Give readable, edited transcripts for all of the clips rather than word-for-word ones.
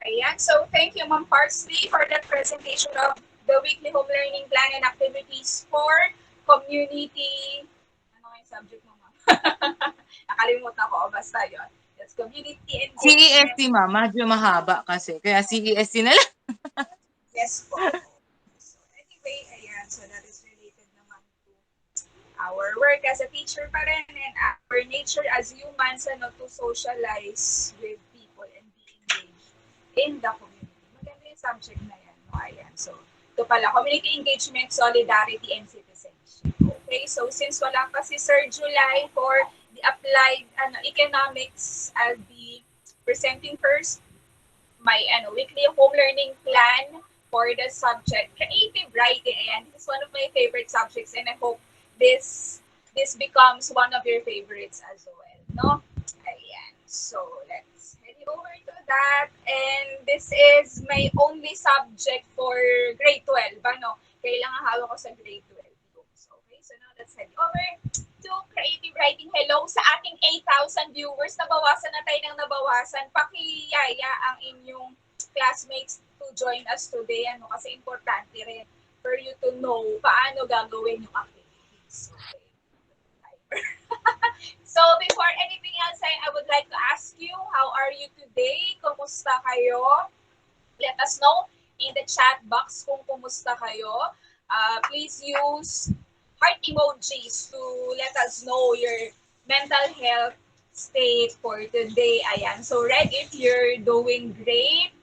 Ayan. So, thank you, Ma'am Parsley, for that presentation of the weekly home learning plan and activities for community. Ano nga yung subject mo, Ma'am? Nakalimutan ko. Basta yun. That's community engagement. CEST, ma'am, medyo mahaba kasi. Kaya CEST na lang. Yes po. So, anyway, ayan. So, that is related naman to our work as a teacher pa rin and our nature as humans ano, to socialize with people and be engaged in the community. Maganda yung subject na yan. No? Ayan. So, ito pala, community engagement, solidarity, and citizenship. Okay, so since wala pa si Sir July for the applied economics, I'll be presenting first my weekly home learning plan for the subject creative writing. And this is one of my favorite subjects, and I hope this becomes one of your favorites as well. No? Ayan. So let's head over to that. And this is my only subject for grade 12. Ano? Kailangan hawak ko sa grade 12. So, okay, so now let's head over to creative writing. Hello sa ating 8,000 viewers. Nabawasan na tayo ng nabawasan. Pakiyaya ang inyong classmates to join us today. Ano, kasi importante rin for you to know paano gagawin yung activities. Okay. So, before anything else, I would like to ask you, how are you today? Kumusta kayo? Let us know in the chat box kung kumusta kayo. Please use heart emojis to let us know your mental health state for today. Ayan. So, red if you're doing great.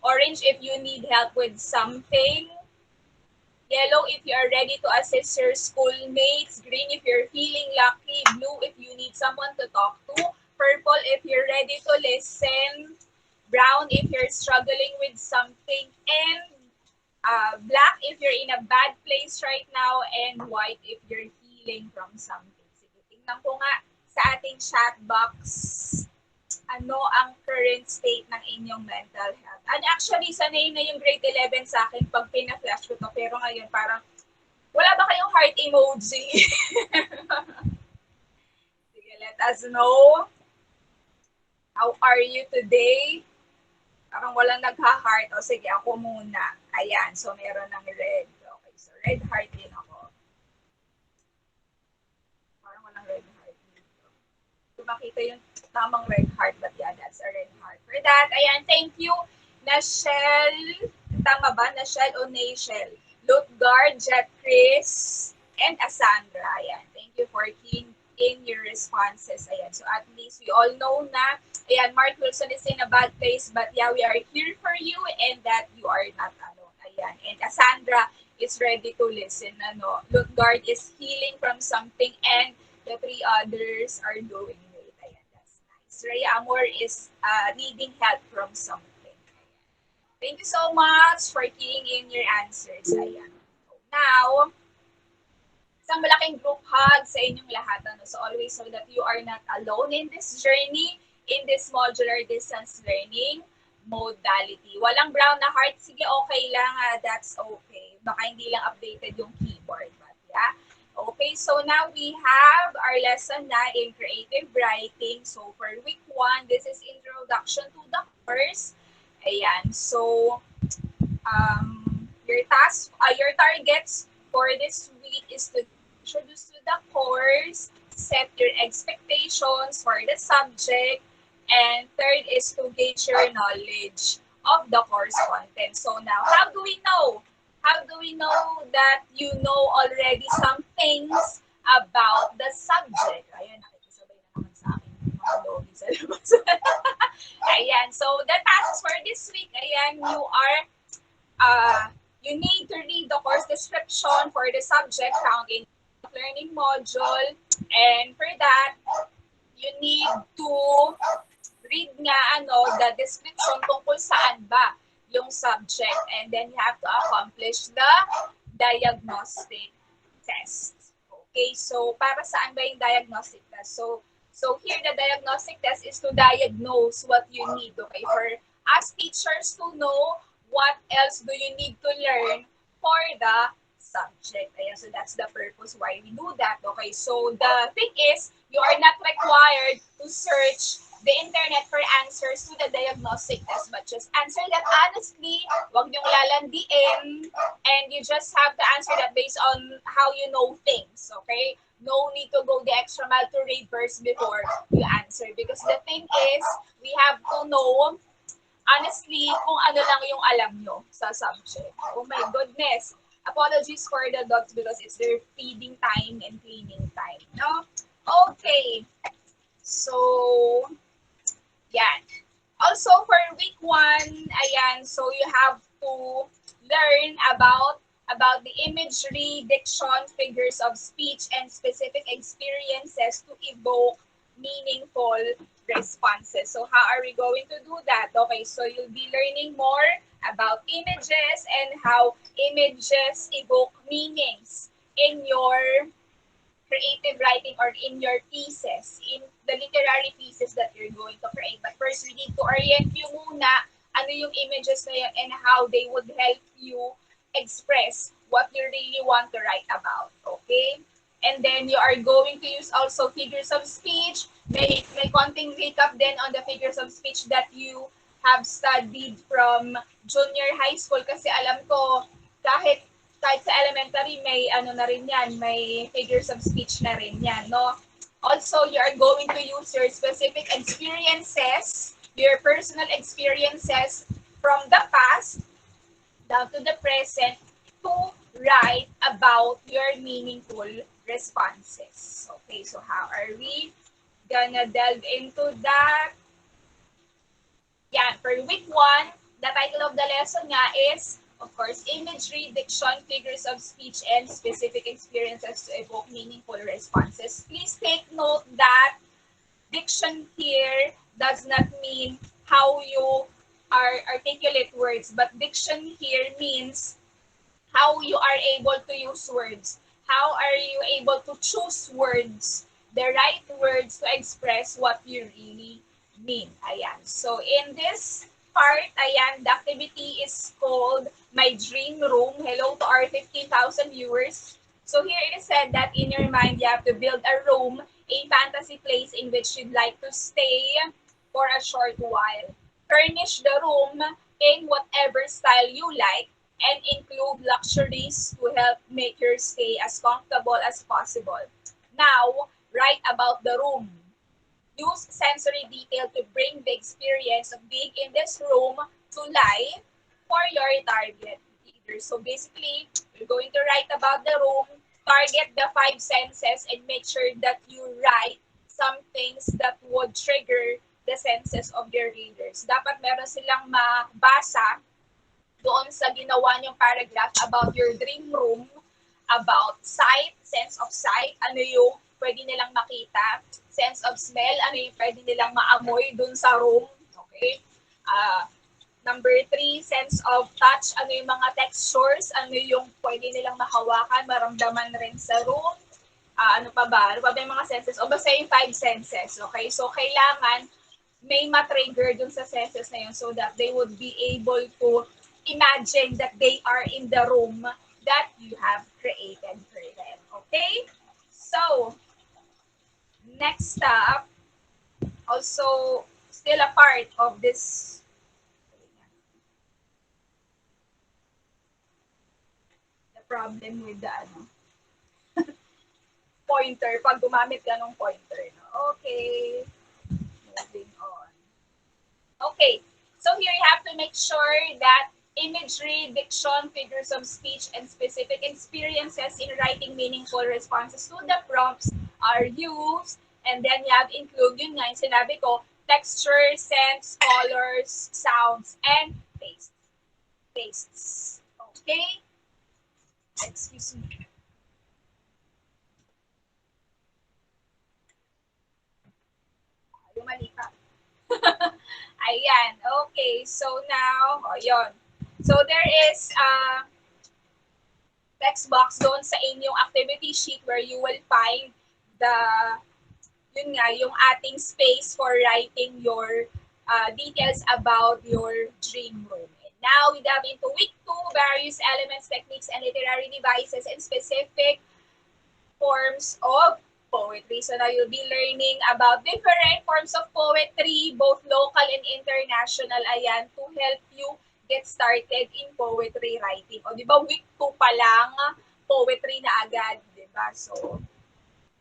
Orange if you need help with something. Yellow if you are ready to assist your schoolmates. Green if you're feeling lucky. Blue if you need someone to talk to. Purple if you're ready to listen. Brown if you're struggling with something. And black if you're in a bad place right now. And white if you're healing from something. Sige, tingnan ko nga sa ating chat box ano ang current state ng inyong mental health. And actually, sanay na yung grade 11 sa akin pag pina-flash ko to. Pero ngayon, parang, wala ba kayong heart emoji? Sige, let us know. How are you today? Parang walang nagha-heart. O sige, ako muna. Ayan, so meron ng red. Okay, so red heart din ako. Parang walang red heart dito. So makita yung tamang red heart, but yeah, that's a red heart. For that, ayan, thank you, Nashel. Tama ba? Nashel o Nashel? Lutgard, Jet Chris, and Asandra. Ayan, thank you for keying in your responses. Ayan, so at least we all know na, ayan, Mark Wilson is in a bad place, but yeah, we are here for you and that you are not alone. Ayan, and Asandra is ready to listen. Ano, Lutgard is healing from something and the three others are doing great. Ayan, that's nice. Rhea Amor is needing help from something. Ayan. Thank you so much for keying in your answers. Ayan. Now, isang malaking group hug sa inyong lahat. Ano? So always so that you are not alone in this journey, in this modular distance learning modality. Walang brown na heart. Sige, okay lang. That's okay. Baka hindi lang updated yung keyboard. But yeah. Okay, so now we have our lesson na in creative writing. So for week 1, this is introduction to the course. Ayan. So your targets for this week is to introduce to the course, set your expectations for the subject, and third is to gauge your knowledge of the course content. So now, how do we know? How do we know that you know already some things about the subject? Ayan, nakikisabay na naman sa akin yung mga logi sa labas. Ayan, so the tasks for this week, ayan, you need to read the course description for the subject found in the learning module. And for that, you need to read nga the description tungkol saan ba yung subject. And then you have to accomplish the diagnostic test. Okay, so para saan ba yung diagnostic test? So here, the diagnostic test is to diagnose what you need, okay? For us teachers to know what else do you need to learn for the subject. Ayan, so that's the purpose why we do that, okay? So the thing is, you are not required to search the internet for answers to the diagnostic test, but just answer that honestly. Huwag niyong lalandiin, and you just have to answer that based on how you know things, okay? No need to go the extra mile to read first before you answer. Because the thing is, we have to know honestly kung ano lang yung alam nyo sa subject. Oh my goodness. Apologies for the dogs because it's their feeding time and cleaning time. No? Okay. So, yan. Also, for week 1, ayan, so you have to learn about the imagery, diction, figures of speech, and specific experiences to evoke meaningful responses. So how are we going to do that? Okay, so you'll be learning more about images and how images evoke meanings in your creative writing or in your pieces, in the literary pieces that you're going to create. But first, we need to orient you muna ano yung images na yun and how they would help you express what you really want to write about. Okay? And then you are going to use also figures of speech. May konting recap din on the figures of speech that you have studied from junior high school kasi alam ko kahit kahit sa elementary may ano na rin yan, may figures of speech na rin yan, no? Also, you are going to use your specific experiences, your personal experiences from the past down to the present to write about your meaningful responses. Okay, so how are we gonna delve into that? Yan, for week 1, the title of the lesson nga is, of course, imagery, diction, figures of speech, and specific experiences to evoke meaningful responses. Please take note that diction here does not mean how you are articulate words, but diction here means how you are able to use words. How are you able to choose words, the right words to express what you really mean. Ayan. So in this part, ayan, the activity is called My Dream Room. Hello to our 15,000 viewers. So here it is said that in your mind, you have to build a room, a fantasy place in which you'd like to stay for a short while. Furnish the room in whatever style you like and include luxuries to help make your stay as comfortable as possible. Now, write about the room. Use sensory detail to bring the experience of being in this room to life for your target reader. So basically, you're going to write about the room, target the 5 senses, and make sure that you write some things that would trigger the senses of your readers. Dapat meron silang mabasa doon sa ginawa niyong paragraph about your dream room, about sight, sense of sight, ano yung pwede nilang makita, sense of smell, ano yung pwede nilang maamoy doon sa room, okay? Number 3, sense of touch, ano yung mga textures, ano yung pwede nilang mahawakan, maramdaman rin sa room, ano pa ba? Ano pa ba yung mga senses? O basta yung 5 senses, okay? So, kailangan may matrigger dun sa senses na yun so that they would be able to imagine that they are in the room that you have created for them. Okay? So, next up, also still a part of this the problem with the pointer, pag gumamit ka ng pointer. No? Okay. Moving on. Okay. So here you have to make sure that imagery, diction, figures of speech, and specific experiences in writing meaningful responses to the prompts are used. And then you have include yun nga yung sinabi ko, texture, scents, colors, sounds, and tastes. Okay? Excuse me. Mali pa. Ayan. Okay. So now, yun. So there is a text box doon sa inyong activity sheet where you will find the, yun nga, yung ating space for writing your details about your dream room. And now we dive into week 2, various elements, techniques, and literary devices and specific forms of poetry. So now you'll be learning about different forms of poetry, both local and international, ayan, to help you get started in poetry writing. O, di ba, week 2 pa lang, poetry na agad, di ba? So,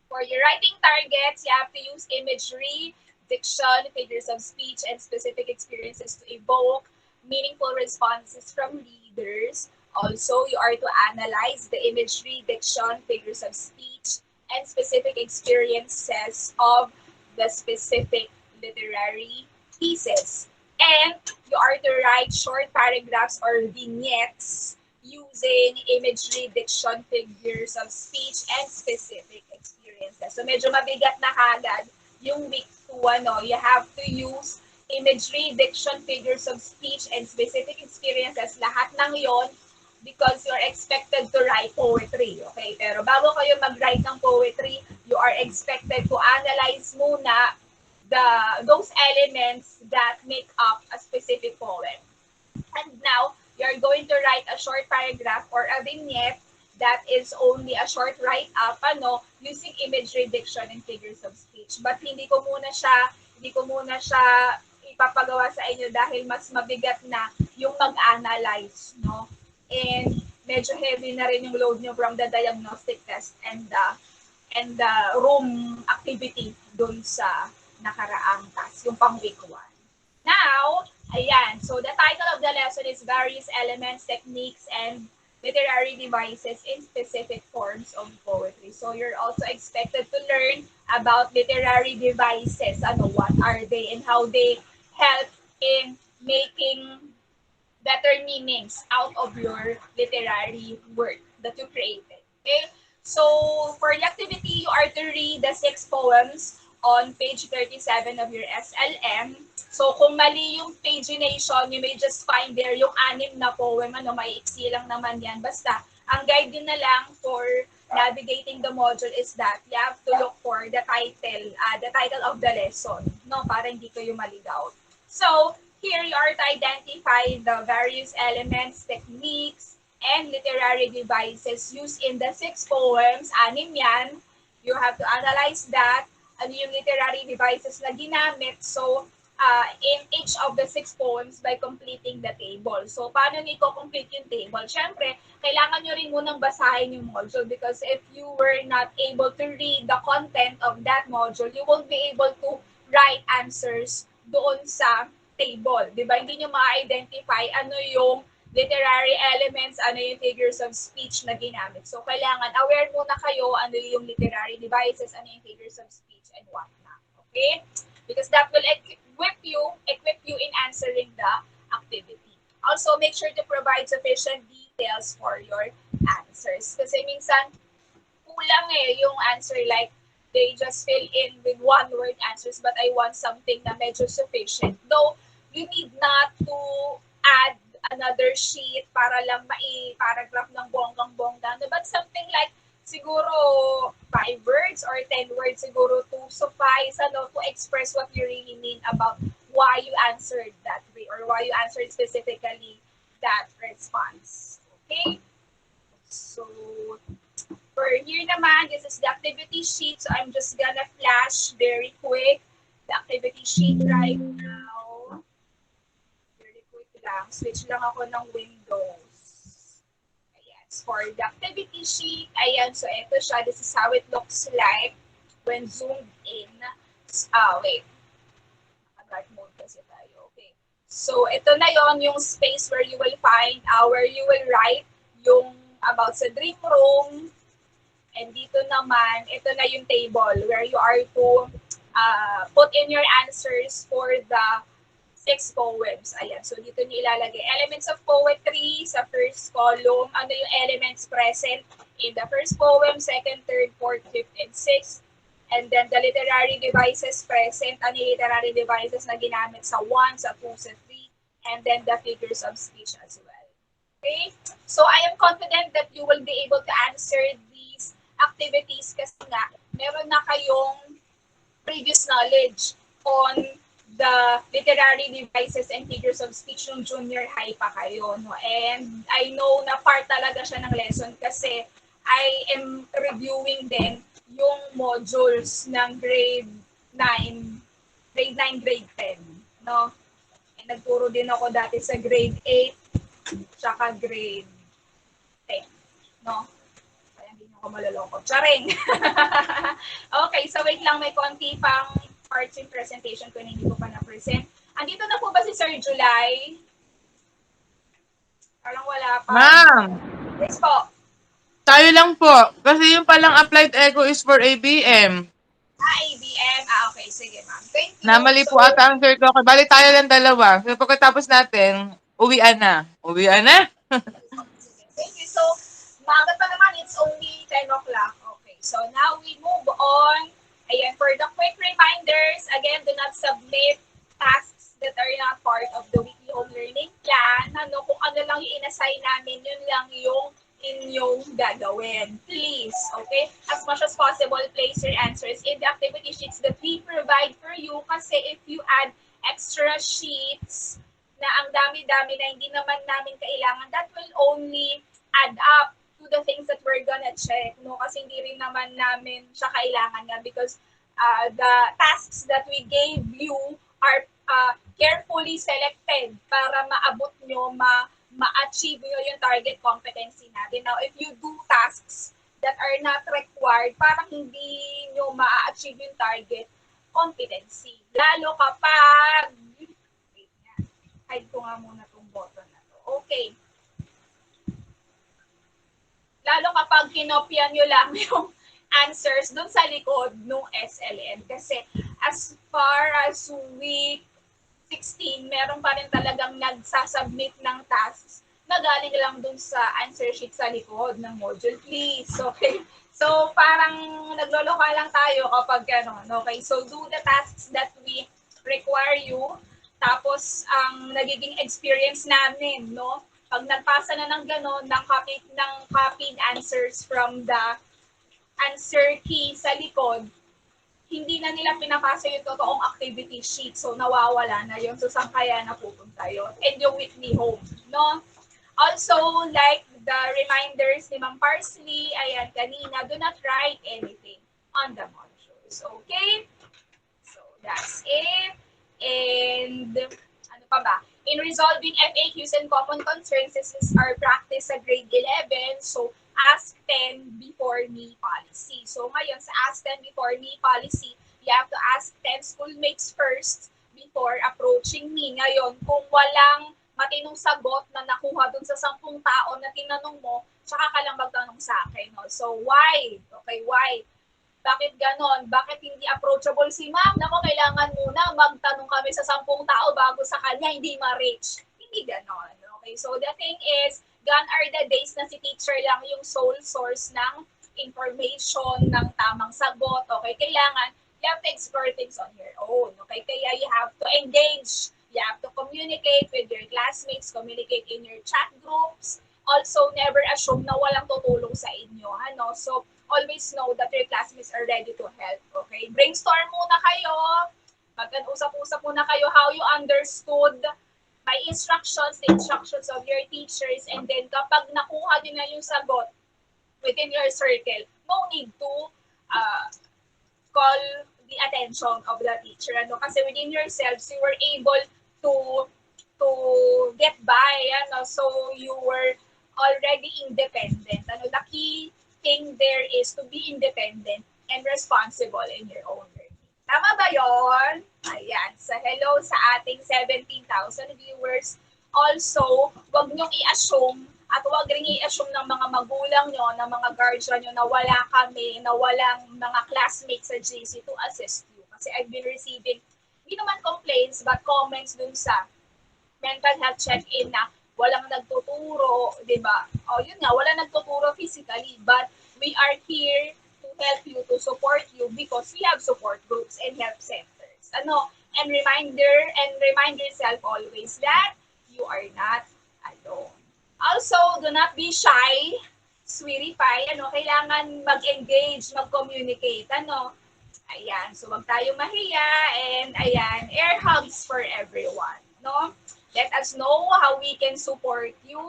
for your writing targets, you have to use imagery, diction, figures of speech, and specific experiences to evoke meaningful responses from readers. Also, you are to analyze the imagery, diction, figures of speech, and specific experiences of the specific literary pieces. And you are to write short paragraphs or vignettes using imagery, diction, figures of speech, and specific experiences. So medyo mabigat na kagad yung week 2, ano, you have to use imagery, diction, figures of speech, and specific experiences. Lahat ng yon because you're expected to write poetry. Okay? Pero bago kayo mag-write ng poetry, you are expected to analyze muna those elements that make up a specific poem. And now, you're going to write a short paragraph or a vignette that is only a short write-up, ano, using imagery, diction, and figures of speech. But hindi ko muna siya ipapagawa sa inyo dahil mas mabigat na yung mag-analyze, no? And medyo heavy na rin yung load nyo from the diagnostic test and the room activity dun sa nakaraang task, yung pang week 1. Now, ayan, so the title of the lesson is Various Elements, Techniques, and Literary Devices in Specific Forms of Poetry. So you're also expected to learn about literary devices. Ano, what are they and how they help in making better meanings out of your literary work that you created. Okay? So, for the activity, you are to read the 6 poems on page 37 of your SLM. So, kung mali yung pagination, you may just find there yung 6 na poem. Ano, maiiksi lang naman yan. Basta, ang guide din na lang for navigating the module is that you have to look for the title of the lesson, no, para hindi kayo maligaw. So, here you are to identify the various elements, techniques, and literary devices used in the 6 poems. 6 yan. You have to analyze that. Ano yung literary devices na ginamit. So, in each of the 6 poems by completing the table. So, paano nyo i-complete yung table? Siyempre, kailangan nyo rin munang basahin yung module because if you were not able to read the content of that module, you won't be able to write answers doon sa table. Di ba? Hindi nyo ma-identify ano yung literary elements, ano yung figures of speech na ginamit. So, kailangan aware muna kayo ano yung literary devices, ano yung figures of speech, and whatnot. Okay? Because that will equip you in answering the activity. Also, make sure to provide sufficient details for your answers. Kasi minsan, kulang yung answer, like, they just fill in with one-word answers, but I want something na medyo sufficient. Though, you need not to add another sheet para lang mai-paragraph ng bonggang-bongga. But something like, siguro 5 words or 10 words siguro to suffice, to express what you really mean about why you answered that way or why you answered specifically that response. Okay? So, for here naman, this is the activity sheet. So, I'm just gonna flash very quick the activity sheet right now. Very quick lang. Switch lang ako ng Windows. Ayan. For the activity sheet, ayan. So, ito siya. This is how it looks like when zoomed in. Wait. Naka-dark mode kasi tayo. Okay. So, ito na yung space where you will find, where you will write yung about sa dream room. And dito naman, ito na yung table where you are to put in your answers for the 6 poems. Ayan. So, dito niyo ilalagay elements of poetry sa first column. Ano yung elements present in the first poem, second, third, fourth, fifth, and sixth. And then, the literary devices present. Ano yung literary devices na ginamit sa 1, sa 2, sa 3. And then, the figures of speech as well. Okay? So, I am confident that you will be able to answer these activities kasi nga, meron na kayong previous knowledge on the literary devices and figures of speech nung junior high pa kayo. No? And I know na part talaga siya ng lesson kasi I am reviewing din yung modules ng nine, grade 10, no? And nagturo din ako dati sa grade 8, tsaka grade 10, no? Kaya hindi nyo ako maloloko. Charing! Okay, so wait lang, may konti pang parts in presentation ko na hindi ko pa na-present. Andito na po ba si Sir July? Parang wala pa. Ma'am, Yes po. tayo lang po. Kasi yung palang applied echo is for ABM. ABM. Okay, sige ma'am. Thank you. Namali po So, ata ang third ko. Bali tayo lang dalawa. So pagkatapos natin, uwian na. Uwian na? thank you. So, maaga pa naman, it's only 10 o'clock. Okay, so now we move on. Ayan, for the quick reminders, again, do not submit tasks that are not part of the weekly home learning plan. Ano, kung ano lang yung inassign namin, yun lang yung inyong gagawin. Please, okay? As much as possible, place your answers in the activity sheets that we provide for you kasi if you add extra sheets na ang dami-dami na hindi naman namin kailangan, that will only add up to the things that we're gonna check, no? Kasi hindi rin naman namin siya kailangan nga because the tasks that we gave you are carefully selected para maabot nyo, ma-achieve nyo yung target competency natin. Now, if you do tasks that are not required, parang hindi nyo ma-achieve yung target competency. Lalo kapag, wait nga, hide ko nga muna itong button na to. Okay. Lalo kapag kinopya nyo lang yung answers dun sa likod ng SLM. Kasi as far as week 16, meron pa rin talagang nagsasubmit ng tasks na galing lang dun sa answer sheet sa likod ng module, please. Okay? So, parang nagloloka lang tayo kapag gano'n. Okay? So, do the tasks that we require you. Tapos, ang nagiging experience namin, no? Pag nagpasa na ng gano'n, ng copied answers from the answer key sa likod, hindi na nila pinapasa yung totoong activity sheet. So, nawawala na yun. So, saan kaya napupunta yun? And yung weekly home, no? Also, like the reminders ni Ma'am Parsley, ayan, kanina, do not write anything on the modules. Okay? So, that's it. And, ano pa ba? In resolving FAQs and common concerns, this is our practice sa grade 11. So, ask 10 before me policy. So, ngayon, sa ask 10 before me policy, you have to ask 10 schoolmates first before approaching me. Ngayon, kung walang matinong sagot na nakuha dun sa 10 tao na tinanong mo, tsaka ka lang magtanong sa akin. No? So, why? Okay, why? Bakit ganon? Bakit hindi approachable si ma'am? Nako, kailangan muna magtanong kami sa 10 tao bago sa kanya hindi ma-reach. Hindi ganon. Okay, so the thing is, gone are the days na si teacher lang yung sole source ng information, ng tamang sagot. Okay, kailangan, you have to explore things on your own. Okay, kaya you have to engage. You have to communicate with your classmates, communicate in your chat groups. Also, never assume na walang tutulong sa inyo. Ano? So, always know that your classmates are ready to help. Okay? Brainstorm muna kayo. Mag-usap-usap muna kayo how you understood my instructions, the instructions of your teachers, and then kapag nakuha nyo na yung sagot within your circle, no need to call the attention of the teacher. Ano? Kasi within yourselves, you were able to get by. Ano? So, you were already independent. Ano? The key thing there is to be independent and responsible in your own learning. Tama ba yon? Ayan. So, hello sa ating 17,000 viewers. Also, wag niyong i-assume at wag rin i-assume ng mga magulang nyo, ng mga guardian nyo na wala kami, na walang mga classmates sa GC to assist you. Kasi I've been receiving, hindi naman complaints, but comments dun sa mental health check-in na walang nagtuturo, di ba? O, yun nga, walang nagtuturo physically, but we are here to help you, to support you because we have support groups and help centers. Ano? And remind yourself always that you are not alone. Also, do not be shy, sweetie pie, ano, kailangan mag-engage, mag-communicate, ano. Ayan, so wag tayo mahiya, and ayan, air hugs for everyone, no? Let us know how we can support you.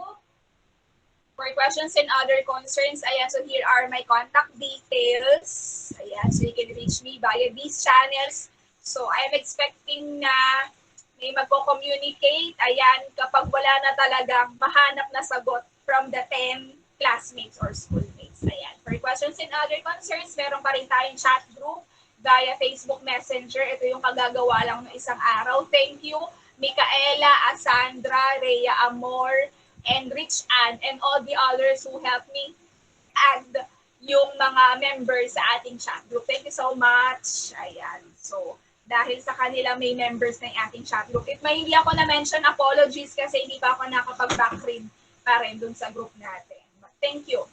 For questions and other concerns, ayan, so here are my contact details. Ayan, so you can reach me via these channels. So I'm expecting na may magko-communicate, ayan, kapag wala na talagang mahanap na sagot from the 10 classmates or schoolmates. Ayan, for questions and other concerns, meron pa rin tayong chat group via Facebook Messenger. Ito yung kagagawa lang ng isang araw. Thank you, Micaela, Asandra, Rhea Amor, and Rich Ann, and all the others who helped me add yung mga members sa ating chat group. Thank you so much. Ayan. So, dahil sa kanila may members na yung ating chat group. If may hindi ako na-mention, apologies kasi hindi pa ako nakapag-backread pa rin dun sa group natin. But thank you.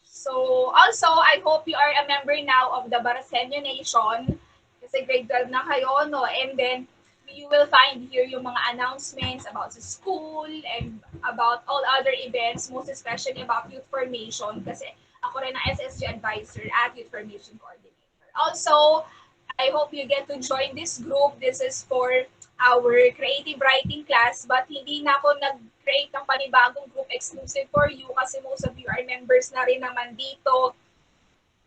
So, also, I hope you are a member now of the Barasenyo Nation. Kasi grade 12 na kayo, no? And then, you will find here yung mga announcements about the school and about all other events, most especially about youth formation. Kasi ako rin ang SSG advisor at youth formation coordinator. Also, I hope you get to join this group. This is for our creative writing class, but hindi na ako nag-create ng panibagong group exclusive for you kasi most of you are members na rin naman dito.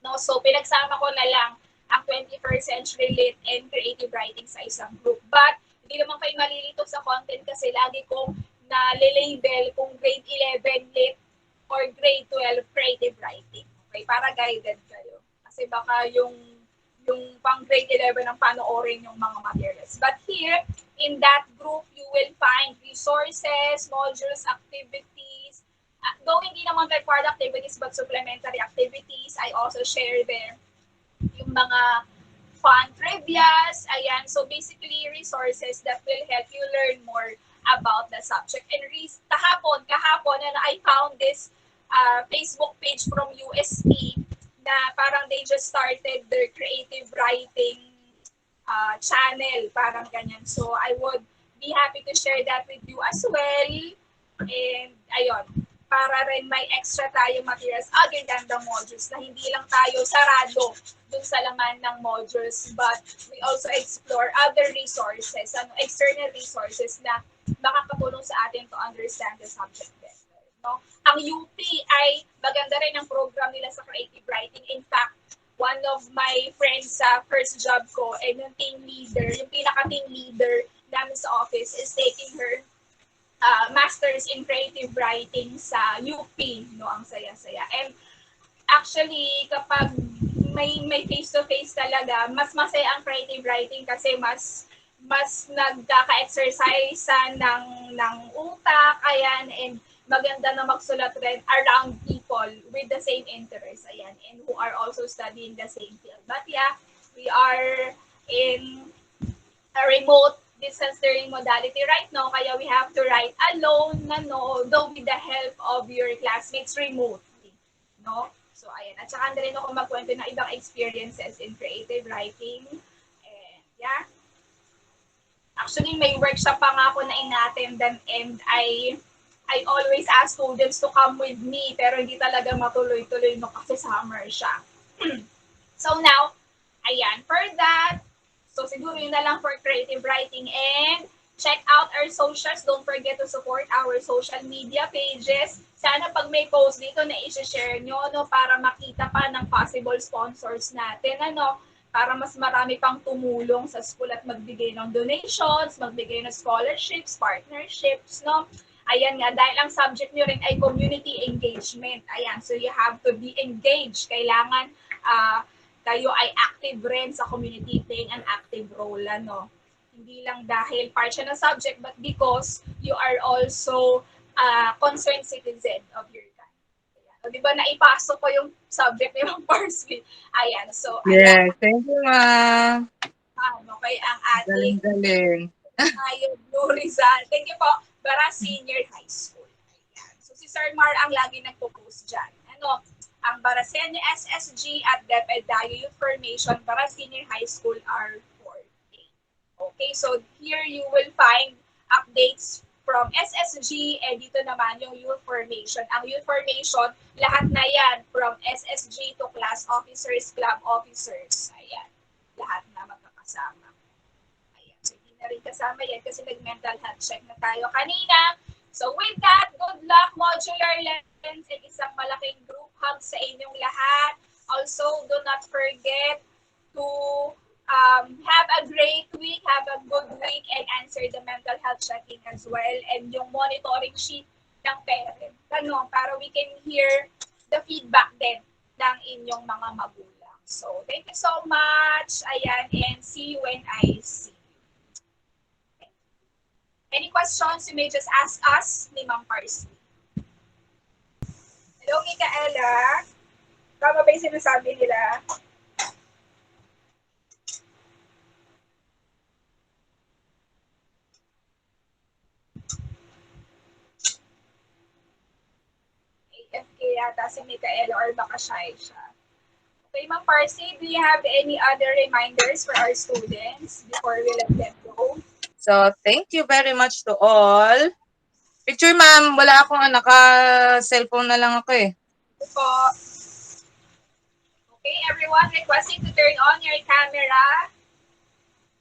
No? So, pinagsama ko na lang ang 21st century lit and creative writing sa isang group. But, hindi naman kayo malilito sa content kasi lagi kong na-label kung grade 11 lit or grade 12 creative writing. Okay, para guided kayo. Kasi baka yung pang grade 11 ang panoorin yung mga materials. But here, in that group, you will find resources, modules, activities, though hindi naman required activities but supplementary activities. I also share there yung mga fun trivias. Ayan, so basically resources that will help you learn more about the subject. And kahapon, and I found this Facebook page from USP na parang they just started their creative writing channel, parang ganyan. So I would be happy to share that with you as well. And ayun, para rin may extra tayo materials other than the modules na hindi lang tayo sarado dun sa laman ng modules, but we also explore other resources, external resources na makakatulong sa atin to understand the subject better. No? Ang UP ay maganda rin ang program nila sa creative writing. In fact, one of my friends sa first job ko, and yung team leader, yung pinaka-team leader namin sa office is taking her master's in creative writing sa UP. No? Ang saya-saya. And actually, kapag may face-to-face talaga, mas masaya ang creative writing kasi mas nagkaka-exercise ng utak, ayan, and maganda na magsulat rin around people with the same interests, ayan, and who are also studying the same field. But yeah, we are in a remote distance learning modality right now, kaya we have to write alone, no, though with the help of your classmates remotely, no? So, ayan. At saka rin ako magkwento ng ibang experiences in creative writing. And, yeah. Actually, may workshop pa nga ako na in-attendan and I always ask students to come with me pero hindi talaga matuloy-tuloy no kasi summer siya. So now, ayan, for that, so siguro yun na lang for creative writing and check out our socials. Don't forget to support our social media pages. Sana pag may post dito na i-share nyo, no, para makita pa ng possible sponsors natin, ano, para mas marami pang tumulong sa school at magbigay ng donations, magbigay ng scholarships, partnerships, no. Ayan nga, dahil ang subject nyo rin ay community engagement. Ayan, so you have to be engaged. Kailangan kayo ay active rin sa community, playing an active role, ano. Hindi lang dahil part siya ng subject, but because you are also concerned citizen of your country. Ayan. O, di ba, naipasok ko yung subject ni Ma'am Parsley. Ayan, so, ayan. Yes, thank you, ma'am. Okay, ang ating Galing-galing. tayo, Blue Rizal. Thank you po. Bara Senior High School. Ayan. So, si Sir Mar ang lagi nagpo-post dyan. Ano, ang Barasenyo SSG at DepEd Dayo Youth Formation para Senior High School are 4A. Okay, so here you will find updates from SSG and dito naman yung youth formation. Ang youth formation, lahat na yan from SSG to class officers, club officers. Ayan, lahat na magkakasama. Ayan, so hindi na rin kasama yan kasi nag-mental health check na tayo kanina. So with that, good luck modular lessons and isang malaking group hug sa inyong lahat. Also, do not forget to have a great week, have a good week, and answer the mental health checking as well, and yung monitoring sheet ng parent. Ano, para we can hear the feedback din ng inyong mga magulang. So, thank you so much. Ayan, and see you when I see you. Any questions, you may just ask us ni Ma'am Parsley. Hello, Mikaela. Tama ba yung sinasabi nila? AFK yata si Mikaela or baka shy siya. Okay, Ma'am Parsley, do you have any other reminders for our students before we let them go? So, thank you very much to all. Picture, ma'am. Wala akong naka-cellphone na lang ako eh. Po. Okay, everyone, requesting to turn on your camera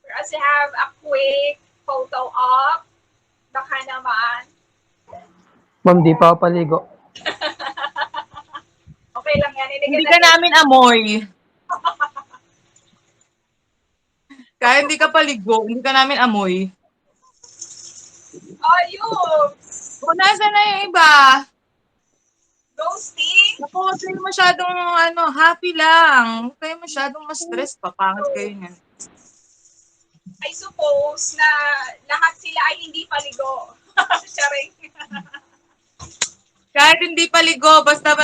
for us to have a quick photo op. Baka naman. Ma'am, di pa ako paligo. Okay lang yan. Hindi ka namin amoy. Kaya hindi ka paligo, hindi ka namin amoy. Ayun! O, nasa na yung iba? Ghosting? Naku, huwag kayo masyadong happy lang. Huwag kayo masyadong ma-stress. Papangit kayo niyan. I suppose na lahat sila ay hindi paligo. Charing. Kahit hindi paligo, basta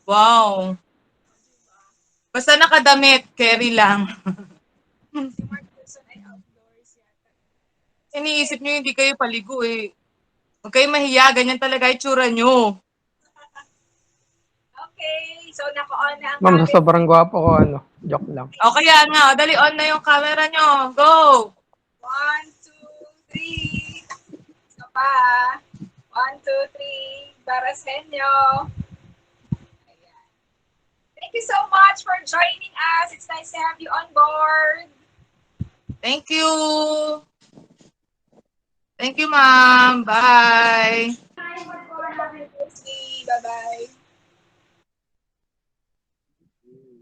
wow. Basta nakadamit, carry lang. Si Mark Wilson ay outdoors yata. Iniisip nyo hindi kayo paligo eh. Huwag kayo mahiya, ganyan talaga itsura nyo. Okay, so naka-on na ang Ma'am, sa camera. sobrang gwapo ko, joke lang. O kaya nga, dali on na yung camera nyo. Go! 1, 2, 3. Isa pa. 1, 2, 3. Para sa inyo. Ayan. Thank you so much for joining us. It's nice to have you on board. Thank you! Thank you, ma'am. Bye! Bye. Bye-bye.